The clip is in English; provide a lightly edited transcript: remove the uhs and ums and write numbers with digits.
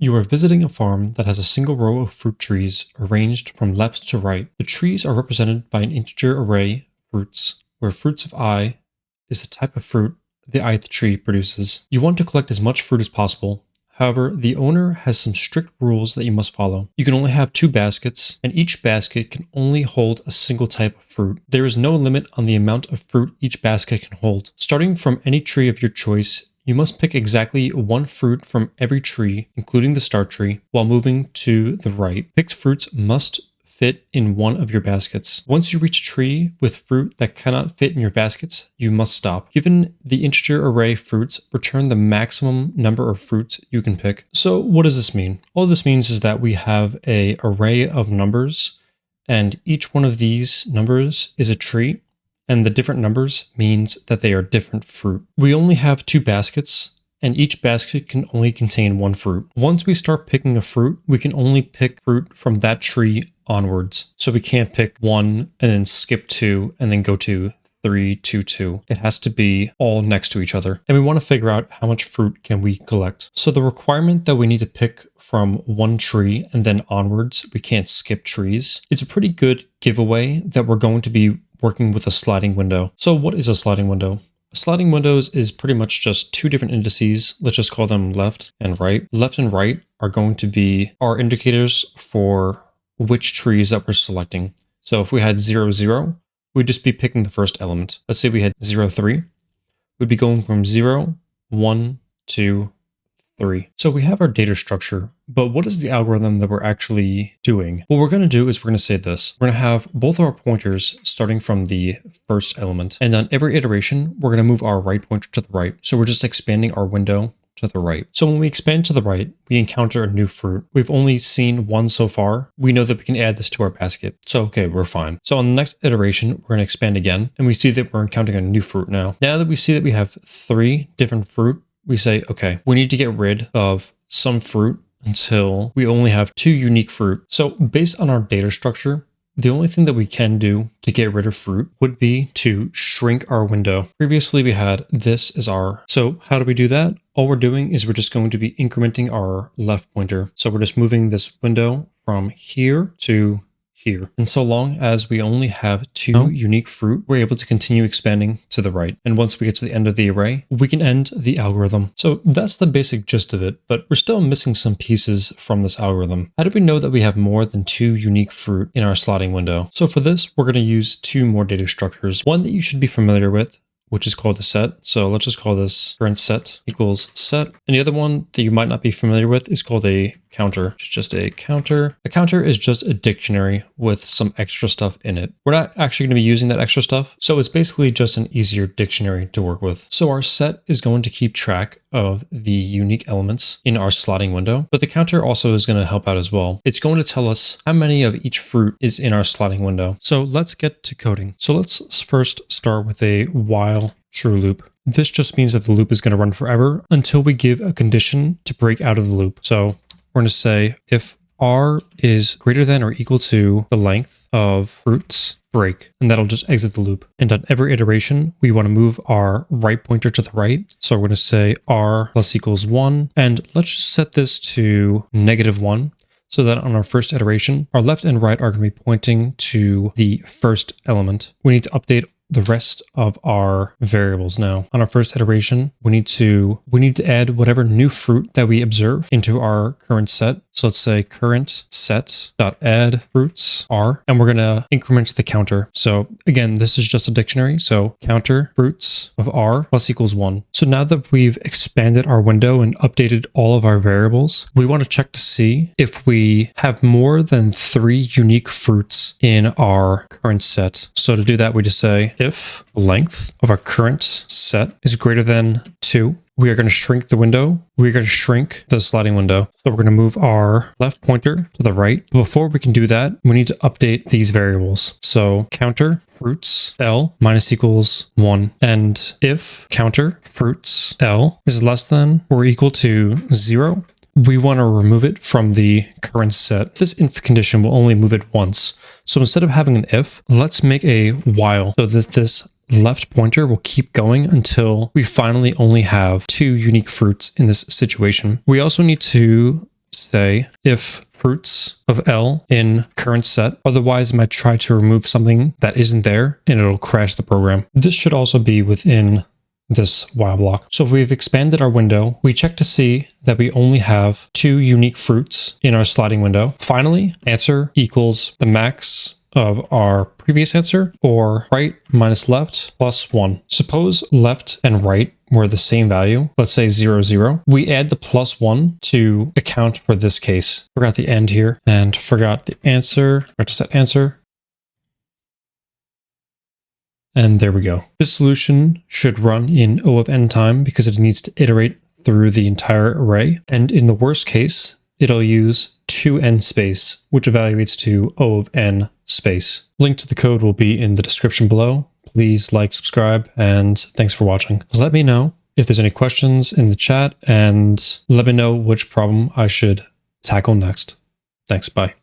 You are visiting a farm that has a single row of fruit trees arranged from left to right. The trees are represented by an integer array of fruits, where fruits of I is the type of fruit the ith tree produces. You want to collect as much fruit as possible. However, the owner has some strict rules that you must follow. You can only have 2 baskets, and each basket can only hold a single type of fruit. There is no limit on the amount of fruit each basket can hold. Starting from any tree of your choice, you must pick exactly 1 fruit from every tree, including the start tree, while moving to the right. Picked fruits must fit in one of your baskets. Once you reach a tree with fruit that cannot fit in your baskets, you must stop. Given the integer array fruits, return the maximum number of fruits you can pick. So what does this mean? All this means is that we have an array of numbers, and each one of these numbers is a tree. And the different numbers means that they are different fruit. We only have 2 baskets, and each basket can only contain 1 fruit. Once we start picking a fruit, we can only pick fruit from that tree onwards. So we can't pick 1 and then skip 2 and then go to 3, 2, 2. It has to be all next to each other. And we want to figure out how much fruit can we collect. So the requirement that we need to pick from 1 tree and then onwards, we can't skip trees. It's a pretty good giveaway that we're going to be working with a sliding window. So what is a sliding window? Sliding windows is pretty much just 2 different indices. Let's just call them left and right. Left and right are going to be our indicators for which trees that we're selecting. So if we had 0, 0, we'd just be picking the first element. Let's say we had 0, 3. We'd be going from 0, 1, 2, 3. So we have our data structure, but what is the algorithm that we're actually doing? What we're going to do is we're going to say this. We're going to have both our pointers starting from the first element, and on every iteration, we're going to move our right pointer to the right. So we're just expanding our window to the right. So when we expand to the right, we encounter a new fruit. We've only seen 1 so far. We know that we can add this to our basket. So okay, we're fine. So on the next iteration, we're going to expand again, and we see that we're encountering a new fruit now. Now that we see that we have 3 different fruit, we say, okay, we need to get rid of some fruit until we only have 2 unique fruit. So based on our data structure, the only thing that we can do to get rid of fruit would be to shrink our window. Previously, we had this as our. So how do we do that? All we're doing is we're just going to be incrementing our left pointer. So we're just moving this window from here to here. And so long as we only have 2 unique fruit, we're able to continue expanding to the right. And once we get to the end of the array, we can end the algorithm. So that's the basic gist of it, but we're still missing some pieces from this algorithm. How do we know that we have more than 2 unique fruit in our sliding window? So for this, we're going to use 2 more data structures. One that you should be familiar with, which is called a set. So let's just call this current set equals set. And the other one that you might not be familiar with is called a counter. It's just a counter. A counter is just a dictionary with some extra stuff in it. We're not actually going to be using that extra stuff. So it's basically just an easier dictionary to work with. So our set is going to keep track of the unique elements in our sliding window, but the counter also is going to help out as well. It's going to tell us how many of each fruit is in our sliding window. So let's get to coding. So let's first start with a while true loop. This just means that the loop is going to run forever until we give a condition to break out of the loop. So we're going to say if R is greater than or equal to the length of fruits, break, and that'll just exit the loop. And on every iteration, we want to move our right pointer to the right. So we're going to say R plus equals 1. And let's just set this to -1. So that on our first iteration, our left and right are going to be pointing to the first element. We need to update the rest of our variables now. On our first iteration, we need to add whatever new fruit that we observe into our current set. So let's say current set dot add fruits R, and we're going to increment the counter. So again, this is just a dictionary. So counter fruits of R plus equals 1. So now that we've expanded our window and updated all of our variables, we want to check to see if we have more than 3 unique fruits in our current set. So to do that, we just say if the length of our current set is greater than 2, we are going to shrink the window. We're going to shrink the sliding window. So we're going to move our left pointer to the right. Before we can do that, we need to update these variables. So counter fruits L minus equals 1. And if counter fruits L is less than or equal to 0, we want to remove it from the current set. This if condition will only move it once. So instead of having an if, let's make a while so that this left pointer will keep going until we finally only have 2 unique fruits in this situation. We also need to say if fruits of L in current set. Otherwise, it might try to remove something that isn't there and it'll crash the program. This should also be within this while block. So if we've expanded our window, we check to see that we only have 2 unique fruits in our sliding window. Finally, answer equals the max of our previous answer, or right minus left plus 1. Suppose left and right were the same value, let's say 0, 0. We add the plus 1 to account for this case. Forgot the end here and forgot the answer. Forgot to set answer. And there we go. This solution should run in O of n time because it needs to iterate through the entire array. And in the worst case, it'll use 2n space, which evaluates to O of n space. Link to the code will be in the description below. Please like, subscribe, and thanks for watching. Let me know if there's any questions in the chat, and let me know which problem I should tackle next. Thanks, bye.